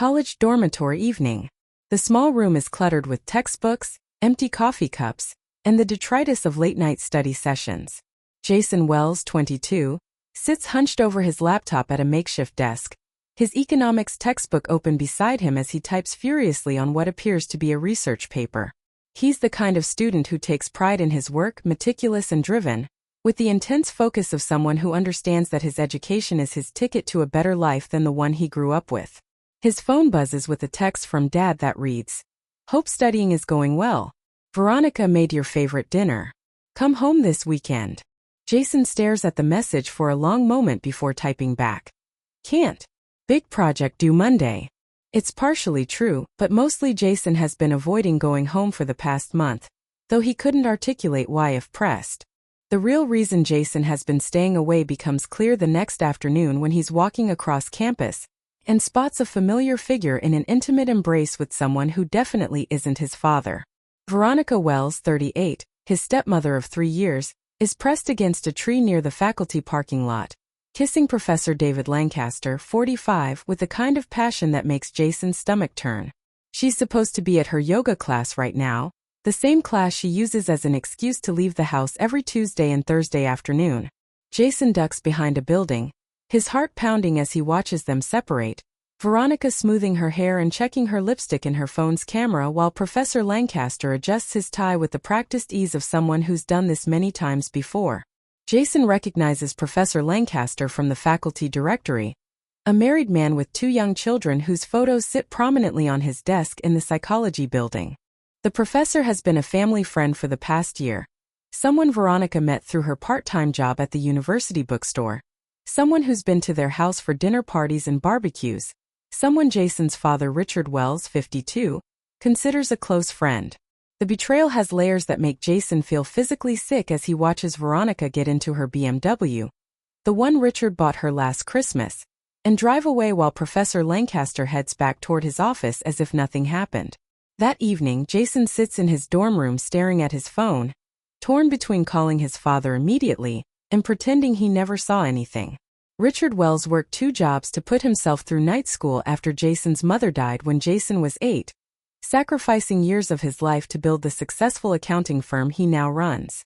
College dormitory evening. The small room is cluttered with textbooks, empty coffee cups, and the detritus of late-night study sessions. Jason Wells, 22, sits hunched over his laptop at a makeshift desk, his economics textbook open beside him as he types furiously on what appears to be a research paper. He's the kind of student who takes pride in his work, meticulous and driven, with the intense focus of someone who understands that his education is his ticket to a better life than the one he grew up with. His phone buzzes with a text from Dad that reads, "Hope studying is going well. Veronica made your favorite dinner. Come home this weekend." Jason stares at the message for a long moment before typing back, "Can't. Big project due Monday." It's partially true, but mostly Jason has been avoiding going home for the past month, though he couldn't articulate why if pressed. The real reason Jason has been staying away becomes clear the next afternoon when he's walking across campus and spots a familiar figure in an intimate embrace with someone who definitely isn't his father. Veronica Wells, 38, his stepmother of 3 years, is pressed against a tree near the faculty parking lot, kissing Professor David Lancaster, 45, with the kind of passion that makes Jason's stomach turn. She's supposed to be at her yoga class right now, the same class she uses as an excuse to leave the house every Tuesday and Thursday afternoon. Jason ducks behind a building, his heart pounding as he watches them separate, Veronica smoothing her hair and checking her lipstick in her phone's camera while Professor Lancaster adjusts his tie with the practiced ease of someone who's done this many times before. Jason recognizes Professor Lancaster from the faculty directory, a married man with 2 young children whose photos sit prominently on his desk in the psychology building. The professor has been a family friend for the past year, someone Veronica met through her part-time job at the university bookstore, someone who's been to their house for dinner parties and barbecues, someone Jason's father, Richard Wells, 52, considers a close friend. The betrayal has layers that make Jason feel physically sick as he watches Veronica get into her BMW, the one Richard bought her last Christmas, and drive away while Professor Lancaster heads back toward his office as if nothing happened. That evening, Jason sits in his dorm room staring at his phone, torn between calling his father immediately and pretending he never saw anything. Richard Wells worked 2 jobs to put himself through night school after Jason's mother died when Jason was 8, sacrificing years of his life to build the successful accounting firm he now runs.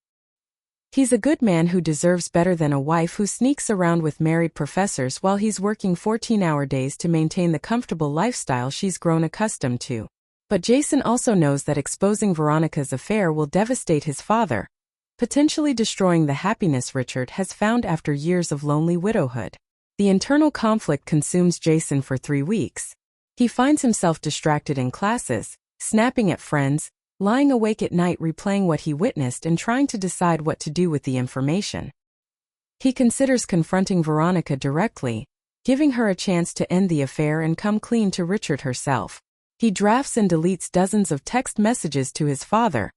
He's a good man who deserves better than a wife who sneaks around with married professors while he's working 14-hour days to maintain the comfortable lifestyle she's grown accustomed to. But Jason also knows that exposing Veronica's affair will devastate his father, potentially destroying the happiness Richard has found after years of lonely widowhood. The internal conflict consumes Jason for 3 weeks. He finds himself distracted in classes, snapping at friends, lying awake at night replaying what he witnessed and trying to decide what to do with the information. He considers confronting Veronica directly, giving her a chance to end the affair and come clean to Richard herself. He drafts and deletes dozens of text messages to his father,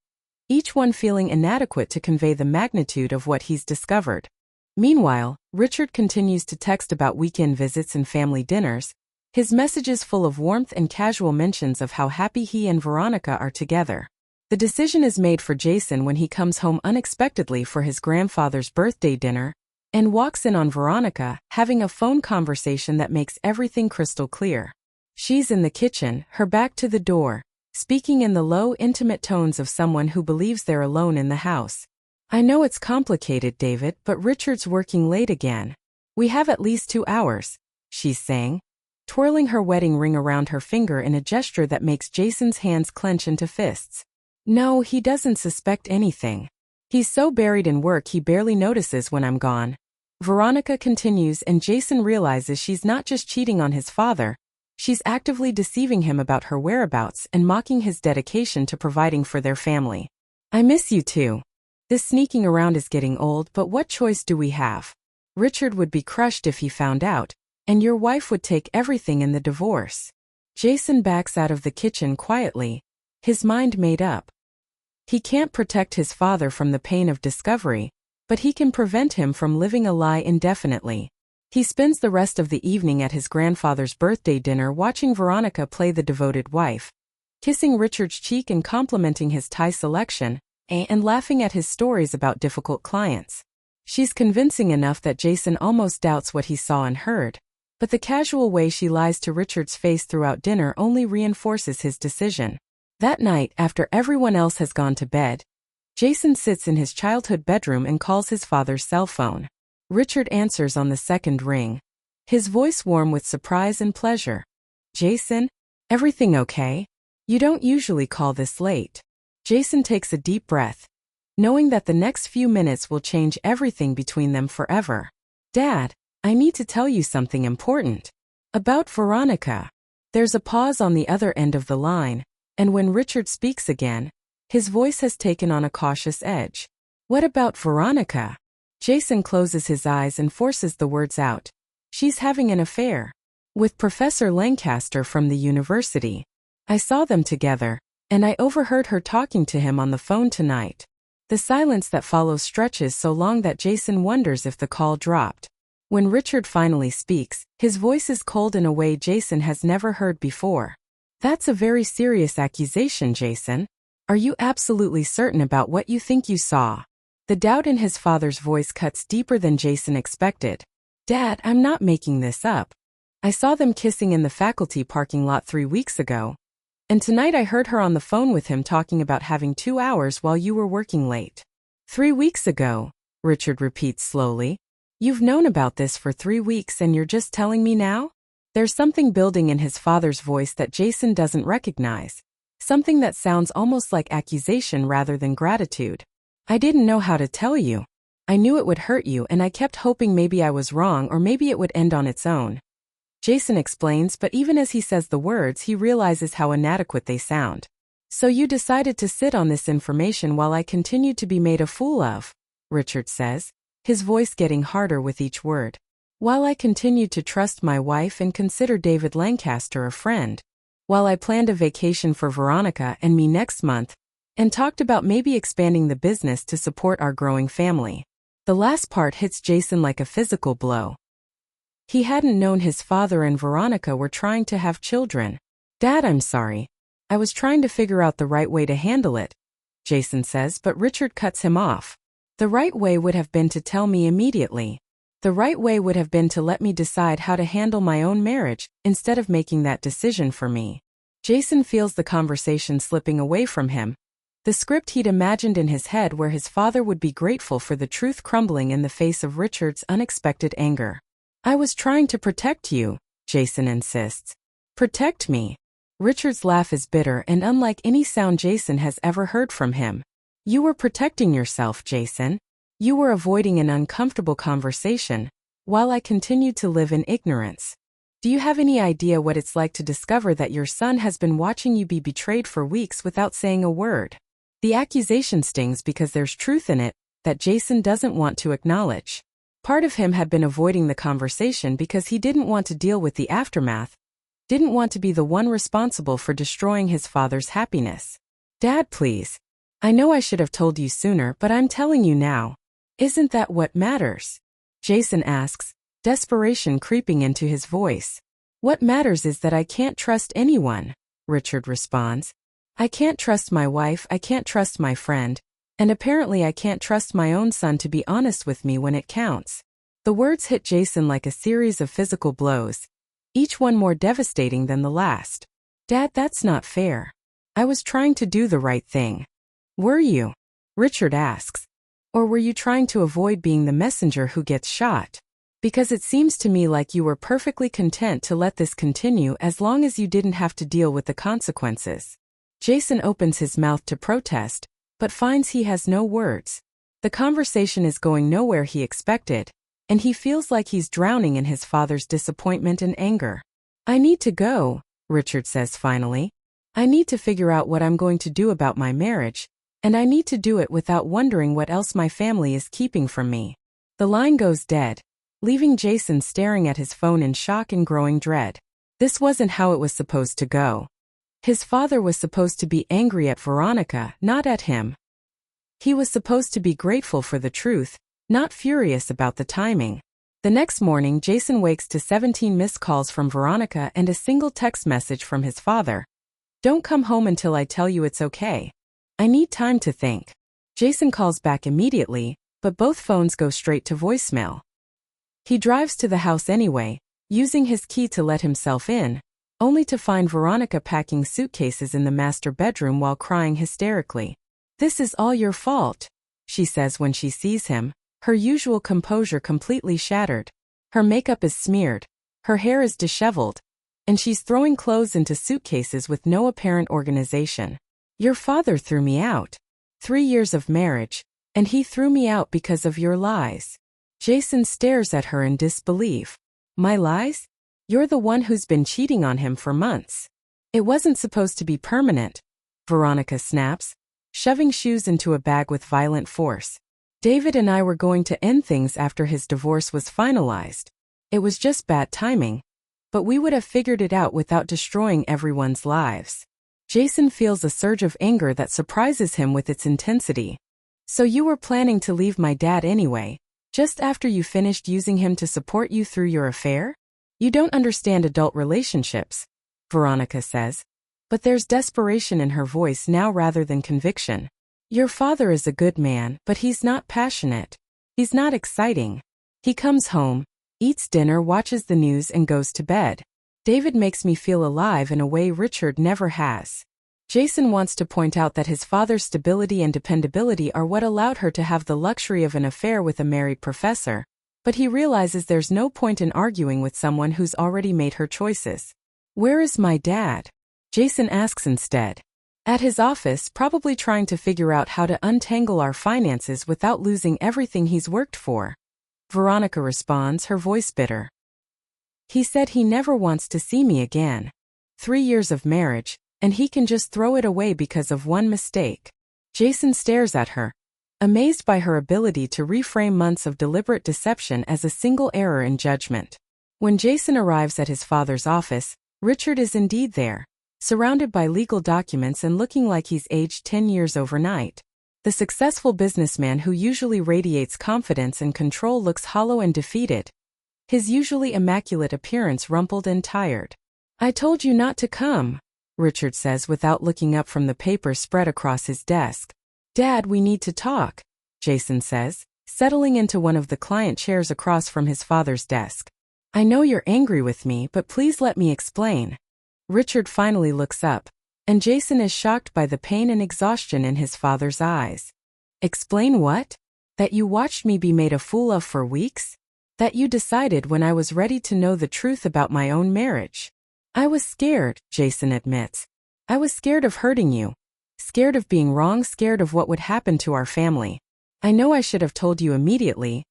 each one feeling inadequate to convey the magnitude of what he's discovered. Meanwhile, Richard continues to text about weekend visits and family dinners, his messages full of warmth and casual mentions of how happy he and Veronica are together. The decision is made for Jason when he comes home unexpectedly for his grandfather's birthday dinner and walks in on Veronica, having a phone conversation that makes everything crystal clear. She's in the kitchen, her back to the door, speaking in the low, intimate tones of someone who believes they're alone in the house. "I know it's complicated, David, but Richard's working late again. We have at least 2 hours, she's saying, twirling her wedding ring around her finger in a gesture that makes Jason's hands clench into fists. No, he doesn't suspect anything. He's so buried in work he barely notices when I'm gone. Veronica continues, and Jason realizes she's not just cheating on his father, she's actively deceiving him about her whereabouts and mocking his dedication to providing for their family. I miss you too. This sneaking around is getting old, but what choice do we have? Richard would be crushed if he found out, and your wife would take everything in the divorce. Jason backs out of the kitchen quietly, his mind made up. He can't protect his father from the pain of discovery, but he can prevent him from living a lie indefinitely. He spends the rest of the evening at his grandfather's birthday dinner watching Veronica play the devoted wife, kissing Richard's cheek and complimenting his tie selection, and laughing at his stories about difficult clients. She's convincing enough that Jason almost doubts what he saw and heard. But the casual way she lies to Richard's face throughout dinner only reinforces his decision. That night, after everyone else has gone to bed, Jason sits in his childhood bedroom and calls his father's cell phone. Richard answers on the second ring, his voice warm with surprise and pleasure. "Jason? Everything okay? You don't usually call this late." Jason takes a deep breath, knowing that the next few minutes will change everything between them forever. "Dad, I need to tell you something important. About Veronica." There's a pause on the other end of the line, and when Richard speaks again, his voice has taken on a cautious edge. "What about Veronica?" Jason closes his eyes and forces the words out. "She's having an affair with Professor Lancaster from the university. I saw them together, and I overheard her talking to him on the phone tonight." The silence that follows stretches so long that Jason wonders if the call dropped. When Richard finally speaks, his voice is cold in a way Jason has never heard before. "That's a very serious accusation, Jason. Are you absolutely certain about what you think you saw?" The doubt in his father's voice cuts deeper than Jason expected. "Dad, I'm not making this up. I saw them kissing in the faculty parking lot 3 weeks ago. And tonight I heard her on the phone with him talking about having 2 hours while you were working late." 3 weeks ago, Richard repeats slowly. "You've known about this for 3 weeks and you're just telling me now?" There's something building in his father's voice that Jason doesn't recognize. Something that sounds almost like accusation rather than gratitude. "I didn't know how to tell you. I knew it would hurt you and I kept hoping maybe I was wrong or maybe it would end on its own." Jason explains, but even as he says the words, he realizes how inadequate they sound. "So you decided to sit on this information while I continued to be made a fool of," Richard says, his voice getting harder with each word. "While I continued to trust my wife and consider David Lancaster a friend. While I planned a vacation for Veronica and me next month, and talked about maybe expanding the business to support our growing family." The last part hits Jason like a physical blow. He hadn't known his father and Veronica were trying to have children. "Dad, I'm sorry. I was trying to figure out the right way to handle it," Jason says, but Richard cuts him off. "The right way would have been to tell me immediately. The right way would have been to let me decide how to handle my own marriage, instead of making that decision for me." Jason feels the conversation slipping away from him. The script he'd imagined in his head where his father would be grateful for the truth crumbling in the face of Richard's unexpected anger. "I was trying to protect you," Jason insists. "Protect me?" Richard's laugh is bitter and unlike any sound Jason has ever heard from him. "You were protecting yourself, Jason. You were avoiding an uncomfortable conversation, while I continued to live in ignorance. Do you have any idea what it's like to discover that your son has been watching you be betrayed for weeks without saying a word?" The accusation stings because there's truth in it that Jason doesn't want to acknowledge. Part of him had been avoiding the conversation because he didn't want to deal with the aftermath, didn't want to be the one responsible for destroying his father's happiness. "Dad, please. I know I should have told you sooner, but I'm telling you now. Isn't that what matters?" Jason asks, desperation creeping into his voice. "What matters is that I can't trust anyone," Richard responds. "I can't trust my wife, I can't trust my friend, and apparently I can't trust my own son to be honest with me when it counts." The words hit Jason like a series of physical blows, each one more devastating than the last. "Dad, that's not fair. I was trying to do the right thing." "Were you?" Richard asks. "Or were you trying to avoid being the messenger who gets shot? Because it seems to me like you were perfectly content to let this continue as long as you didn't have to deal with the consequences." Jason opens his mouth to protest, but finds he has no words. The conversation is going nowhere he expected, and he feels like he's drowning in his father's disappointment and anger. "I need to go," Richard says finally. "I need to figure out what I'm going to do about my marriage, and I need to do it without wondering what else my family is keeping from me." The line goes dead, leaving Jason staring at his phone in shock and growing dread. This wasn't how it was supposed to go. His father was supposed to be angry at Veronica, not at him. He was supposed to be grateful for the truth, not furious about the timing. The next morning, Jason wakes to 17 missed calls from Veronica and a single text message from his father. "Don't come home until I tell you it's okay. I need time to think." Jason calls back immediately, but both phones go straight to voicemail. He drives to the house anyway, using his key to let himself in, only to find Veronica packing suitcases in the master bedroom while crying hysterically. "This is all your fault," she says when she sees him, her usual composure completely shattered. Her makeup is smeared, her hair is disheveled, and she's throwing clothes into suitcases with no apparent organization. "Your father threw me out. 3 years of marriage, and he threw me out because of your lies." Jason stares at her in disbelief. "My lies? You're the one who's been cheating on him for months. It wasn't supposed to be permanent," Veronica snaps, shoving shoes into a bag with violent force. "David and I were going to end things after his divorce was finalized. It was just bad timing. But we would have figured it out without destroying everyone's lives." Jason feels a surge of anger that surprises him with its intensity. "So you were planning to leave my dad anyway, just after you finished using him to support you through your affair? You don't understand adult relationships," Veronica says. But there's desperation in her voice now rather than conviction. "Your father is a good man, but he's not passionate. He's not exciting. He comes home, eats dinner, watches the news, and goes to bed. David makes me feel alive in a way Richard never has." Jason wants to point out that his father's stability and dependability are what allowed her to have the luxury of an affair with a married professor, but he realizes there's no point in arguing with someone who's already made her choices. "Where is my dad?" Jason asks instead. "At his office, probably trying to figure out how to untangle our finances without losing everything he's worked for," Veronica responds, her voice bitter. "He said he never wants to see me again. 3 years of marriage, and he can just throw it away because of one mistake." Jason stares at her, amazed by her ability to reframe months of deliberate deception as a single error in judgment. When Jason arrives at his father's office, Richard is indeed there, surrounded by legal documents and looking like he's aged 10 years overnight. The successful businessman who usually radiates confidence and control looks hollow and defeated, his usually immaculate appearance rumpled and tired. "I told you not to come," Richard says without looking up from the paper spread across his desk. "Dad, we need to talk," Jason says, settling into one of the client chairs across from his father's desk. "I know you're angry with me, but please let me explain." Richard finally looks up, and Jason is shocked by the pain and exhaustion in his father's eyes. "Explain what? That you watched me be made a fool of for weeks? That you decided when I was ready to know the truth about my own marriage?" "I was scared," Jason admits. "I was scared of hurting you. Scared of being wrong, scared of what would happen to our family. I know I should have told you immediately,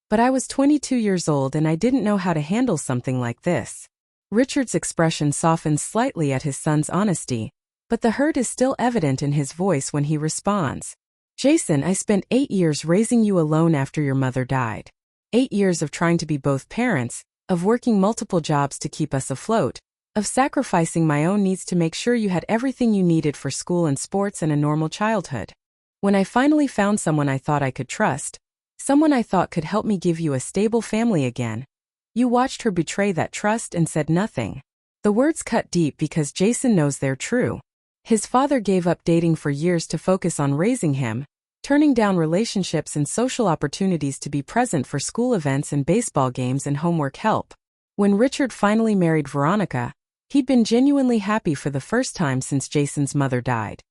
but I was 22 years old and I didn't know how to handle something like this." Richard's expression softens slightly at his son's honesty, but the hurt is still evident in his voice when he responds. "Jason, I spent 8 years raising you alone after your mother died. 8 years of trying to be both parents, of working multiple jobs to keep us afloat, of sacrificing my own needs to make sure you had everything you needed for school and sports and a normal childhood. When I finally found someone I thought I could trust, someone I thought could help me give you a stable family again, you watched her betray that trust and said nothing." The words cut deep because Jason knows they're true. His father gave up dating for years to focus on raising him, turning down relationships and social opportunities to be present for school events and baseball games and homework help. When Richard finally married Veronica, he'd been genuinely happy for the first time since Jason's mother died.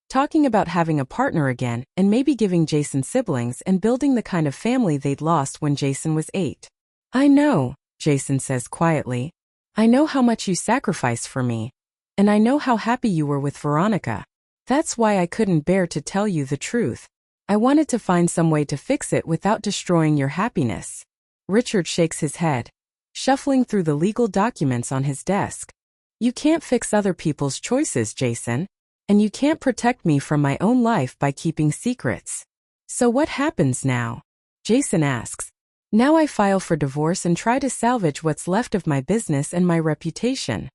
Talking about having a partner again and maybe giving Jason siblings and building the kind of family they'd lost when Jason was 8. "I know," Jason says quietly. "I know how much you sacrificed for me. And I know how happy you were with Veronica. That's why I couldn't bear to tell you the truth. I wanted to find some way to fix it without destroying your happiness." Richard shakes his head, shuffling through the legal documents on his desk. "You can't fix other people's choices, Jason. And you can't protect me from my own life by keeping secrets." "So what happens now?" Jason asks. "Now I file for divorce and try to salvage what's left of my business and my reputation,"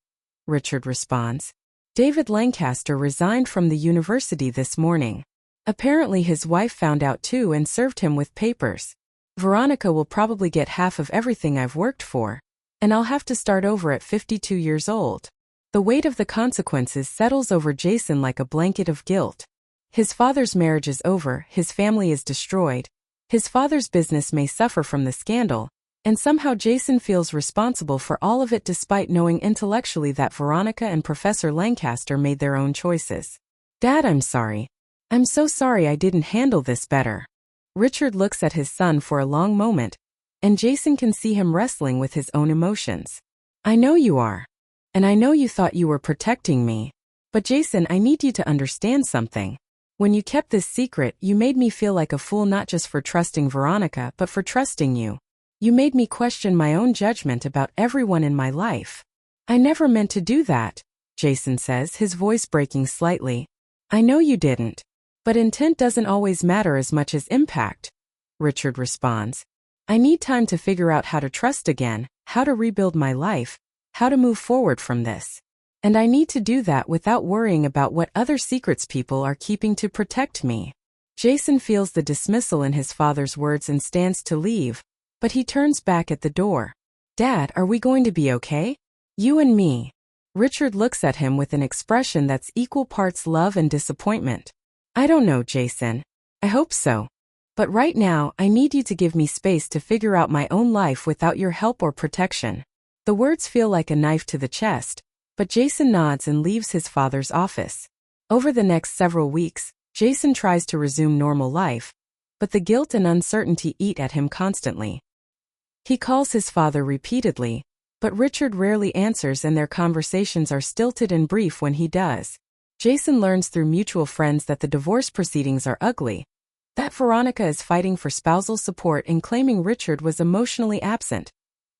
Richard responds. David Lancaster resigned from the university this morning. Apparently his wife found out too and served him with papers. Veronica will probably get half of everything I've worked for, and I'll have to start over at 52 years old. The weight of the consequences settles over Jason like a blanket of guilt. His father's marriage is over, his family is destroyed, his father's business may suffer from the scandal, And somehow Jason feels responsible for all of it despite knowing intellectually that Veronica and Professor Lancaster made their own choices. Dad, I'm sorry. I'm so sorry I didn't handle this better. Richard looks at his son for a long moment, and Jason can see him wrestling with his own emotions. I know you are. And I know you thought you were protecting me. But Jason, I need you to understand something. When you kept this secret, you made me feel like a fool not just for trusting Veronica but for trusting you. You made me question my own judgment about everyone in my life. I never meant to do that, Jason says, his voice breaking slightly. I know you didn't. But intent doesn't always matter as much as impact, Richard responds. I need time to figure out how to trust again, how to rebuild my life, how to move forward from this. And I need to do that without worrying about what other secrets people are keeping to protect me. Jason feels the dismissal in his father's words and stands to leave, but he turns back at the door. Dad, are we going to be okay? You and me. Richard looks at him with an expression that's equal parts love and disappointment. I don't know, Jason. I hope so. But right now, I need you to give me space to figure out my own life without your help or protection. The words feel like a knife to the chest, but Jason nods and leaves his father's office. Over the next several weeks, Jason tries to resume normal life, but the guilt and uncertainty eat at him constantly. He calls his father repeatedly, but Richard rarely answers and their conversations are stilted and brief when he does. Jason learns through mutual friends that the divorce proceedings are ugly, that Veronica is fighting for spousal support and claiming Richard was emotionally absent,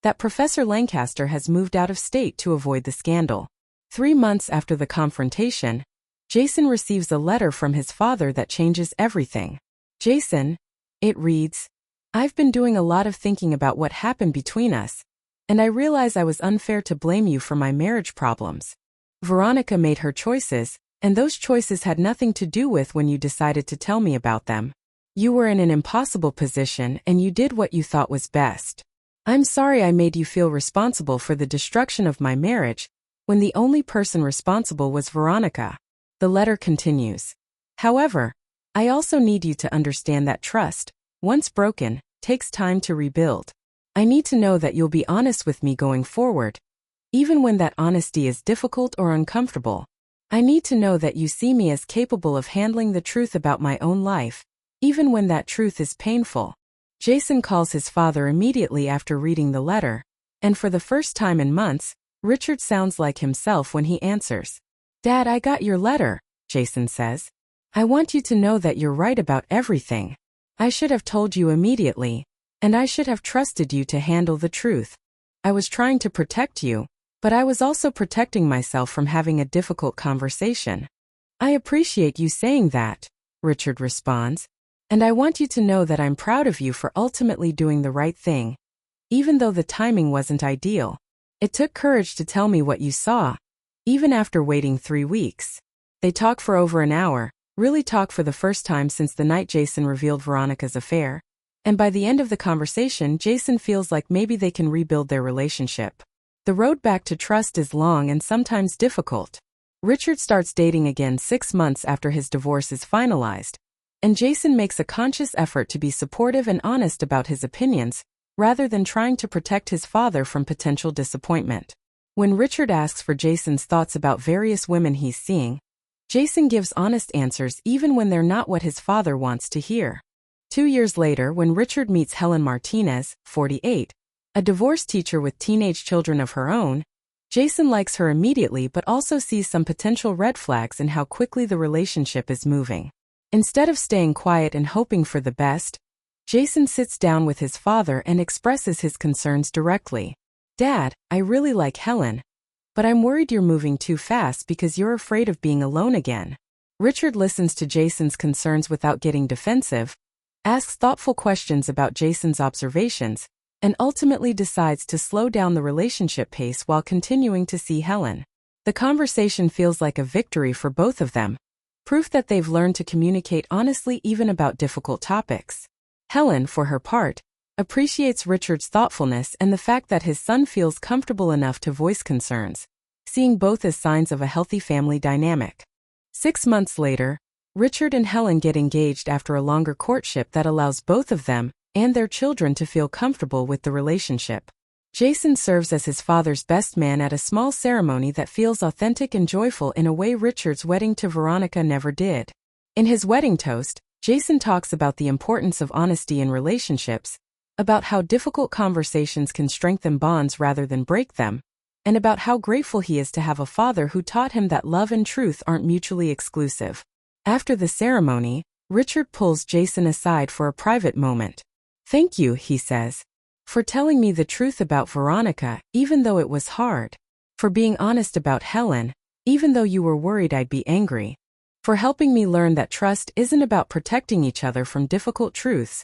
that Professor Lancaster has moved out of state to avoid the scandal. 3 months after the confrontation, Jason receives a letter from his father that changes everything. Jason, it reads, I've been doing a lot of thinking about what happened between us, and I realize I was unfair to blame you for my marriage problems. Veronica made her choices, and those choices had nothing to do with when you decided to tell me about them. You were in an impossible position and you did what you thought was best. I'm sorry I made you feel responsible for the destruction of my marriage, when the only person responsible was Veronica. The letter continues. However, I also need you to understand that trust, once broken, takes time to rebuild. I need to know that you'll be honest with me going forward, even when that honesty is difficult or uncomfortable. I need to know that you see me as capable of handling the truth about my own life, even when that truth is painful. Jason calls his father immediately after reading the letter, and for the first time in months, Richard sounds like himself when he answers. Dad, I got your letter, Jason says. I want you to know that you're right about everything. I should have told you immediately, and I should have trusted you to handle the truth. I was trying to protect you, but I was also protecting myself from having a difficult conversation. I appreciate you saying that, Richard responds, and I want you to know that I'm proud of you for ultimately doing the right thing. Even though the timing wasn't ideal, it took courage to tell me what you saw, even after waiting 3 weeks. They talk for over an hour, really talk for the first time since the night Jason revealed Veronica's affair, and by the end of the conversation, Jason feels like maybe they can rebuild their relationship. The road back to trust is long and sometimes difficult. Richard starts dating again 6 months after his divorce is finalized, and Jason makes a conscious effort to be supportive and honest about his opinions, rather than trying to protect his father from potential disappointment. When Richard asks for Jason's thoughts about various women he's seeing, Jason gives honest answers even when they're not what his father wants to hear. 2 years later, when Richard meets Helen Martinez, 48, a divorced teacher with teenage children of her own, Jason likes her immediately but also sees some potential red flags in how quickly the relationship is moving. Instead of staying quiet and hoping for the best, Jason sits down with his father and expresses his concerns directly. Dad, I really like Helen, but I'm worried you're moving too fast because you're afraid of being alone again. Richard listens to Jason's concerns without getting defensive, asks thoughtful questions about Jason's observations, and ultimately decides to slow down the relationship pace while continuing to see Helen. The conversation feels like a victory for both of them, proof that they've learned to communicate honestly even about difficult topics. Helen, for her part, appreciates Richard's thoughtfulness and the fact that his son feels comfortable enough to voice concerns, seeing both as signs of a healthy family dynamic. 6 months later, Richard and Helen get engaged after a longer courtship that allows both of them, and their children to feel comfortable with the relationship. Jason serves as his father's best man at a small ceremony that feels authentic and joyful in a way Richard's wedding to Veronica never did. In his wedding toast, Jason talks about the importance of honesty in relationships, about how difficult conversations can strengthen bonds rather than break them, and about how grateful he is to have a father who taught him that love and truth aren't mutually exclusive. After the ceremony, Richard pulls Jason aside for a private moment. "Thank you," he says, "for telling me the truth about Veronica, even though it was hard. For being honest about Helen, even though you were worried I'd be angry. For helping me learn that trust isn't about protecting each other from difficult truths,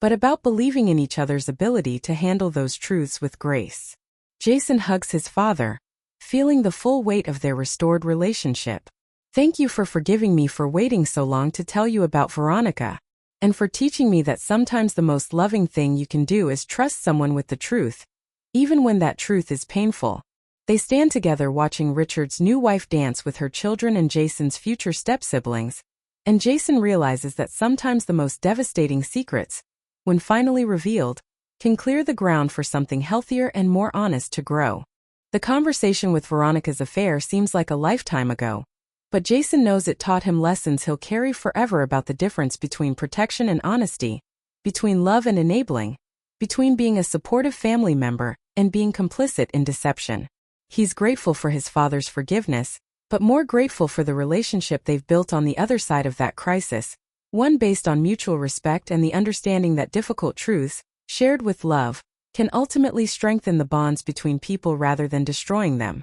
but about believing in each other's ability to handle those truths with grace." Jason hugs his father, feeling the full weight of their restored relationship. "Thank you for forgiving me for waiting so long to tell you about Veronica, and for teaching me that sometimes the most loving thing you can do is trust someone with the truth, even when that truth is painful." They stand together watching Richard's new wife dance with her children and Jason's future step-siblings, and Jason realizes that sometimes the most devastating secrets, when finally revealed, can clear the ground for something healthier and more honest to grow. The conversation with Veronica's affair seems like a lifetime ago, but Jason knows it taught him lessons he'll carry forever about the difference between protection and honesty, between love and enabling, between being a supportive family member and being complicit in deception. He's grateful for his father's forgiveness, but more grateful for the relationship they've built on the other side of that crisis, one based on mutual respect and the understanding that difficult truths, shared with love, can ultimately strengthen the bonds between people rather than destroying them.